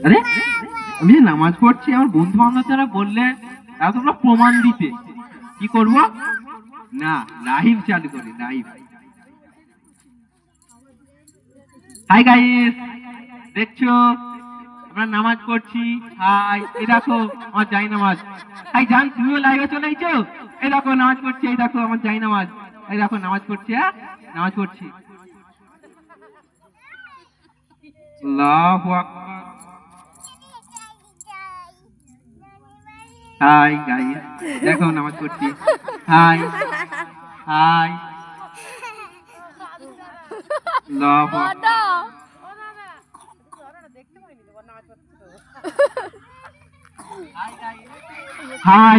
আরে আমি নামাজ পড়ছি, আমার বন্ধু বান্ধব যারা বললে তোমরা প্রমাণ দিতে, কি করব না লাইভ চালু করি, লাইভ। হাই গাইস, দেখছো আমরা নামাজ পড়ছি। হাই, এই দেখো আমার যাই নামাজ। হাই জান, তুমিও লাইভে চলে এসেছো? এই দেখো নামাজ পড়ছি, এই দেখো আমার যাই নামাজ, এই দেখো নামাজ পড়ছি। হ্যাঁ নামাজ পড়ছি। আল্লাহু আকবার। হাই গাইস, দেখো নামাজ পড়ছি। হাই হাই, আল্লাহু আকবার। হাই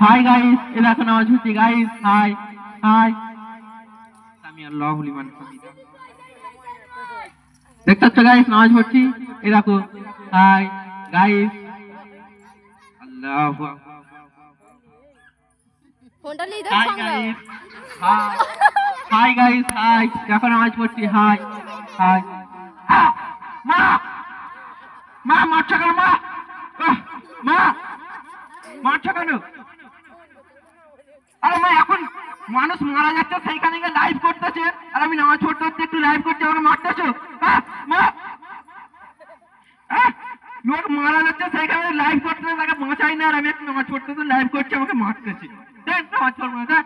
হাই গাইস, এই দেখো নামাজ পড়ছি গাইস। হাই হাই, সামি আল্লাহু লিমান হামিদা। দেখতে পাচ্ছ গাইস নামাজ পড়ছি, এই দেখো। হাই গাইস, আল্লাহু আকবার। ফোনটা নিয়ে hi guys, hi hi guys, hi দেখো নামাজ পড়ছি। Hi hi. মা মা মারছো কেন? মা মা মারছো কেন? আরে মা, এখন মানুষ মারা যাচ্ছে সেইখানে গিয়ে লাইভ করতেছে, আর আমি নামাজ পড়তে পড়তে একটু লাইভ করছি, আমাকে মারতেছো? মা লোক মারা যাচ্ছে সেইখানে লাইভ করতেছে, তাকে বাঁচাই না, আর আমি একটু নামাজ পড়তে লাইভ করছি, আমাকে মারতেছি। দেখ নামাজ পড়বো না,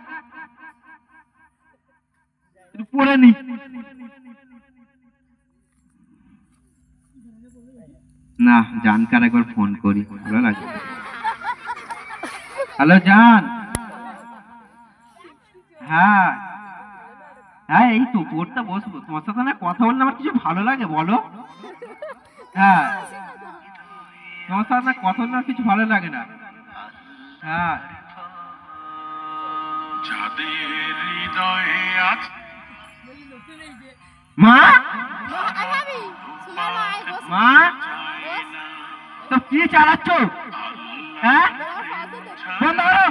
পড়ে নি। না জানকার একবার ফোন করি, ভালো লাগে। হ্যালো জান। হ্যাঁ হ্যাঁ, এই তো পড়তে বসবো, তোমার সাথে না কথা বললে আমার কিছু ভালো লাগে বলো? হ্যাঁ, তোমার সাথে না কথা বললে কিছু ভালো লাগে না। হ্যাঁ মা মা, তো কি চালাচ্ছ? হ্যাঁ বন্ধ করো,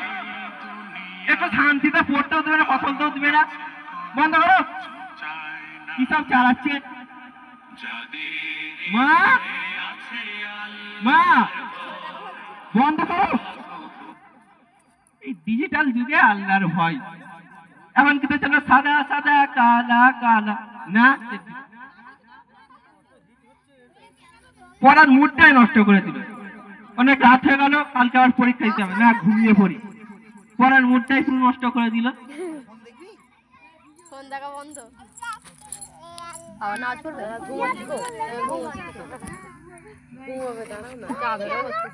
একটু শান্তিতে পড়তেও দেবে না, কথা বলতেও দেবে না, বন্ধ করো। কি সব চালাচ্ছে? মা মা বন্ধ করো। এই ডিজিটাল যুগে আল্লাহর ভয়, এখন কিন্তু চলো সাদা সাদা কালা কালা না, পড়ার মুডটাই নষ্ট করে দিল। অনেক রাত হয়ে গেল, কালকে আবার পরীক্ষা দিতে হবে, না ঘুমিয়ে পড়ি, পড়ার মুডটাই পুরো নষ্ট করে দিল। ফোন দেখা বন্ধ। আবার নাচ পড়বে, ঘুমাবে, দাঁড়াও না, চাদরও হচ্ছে।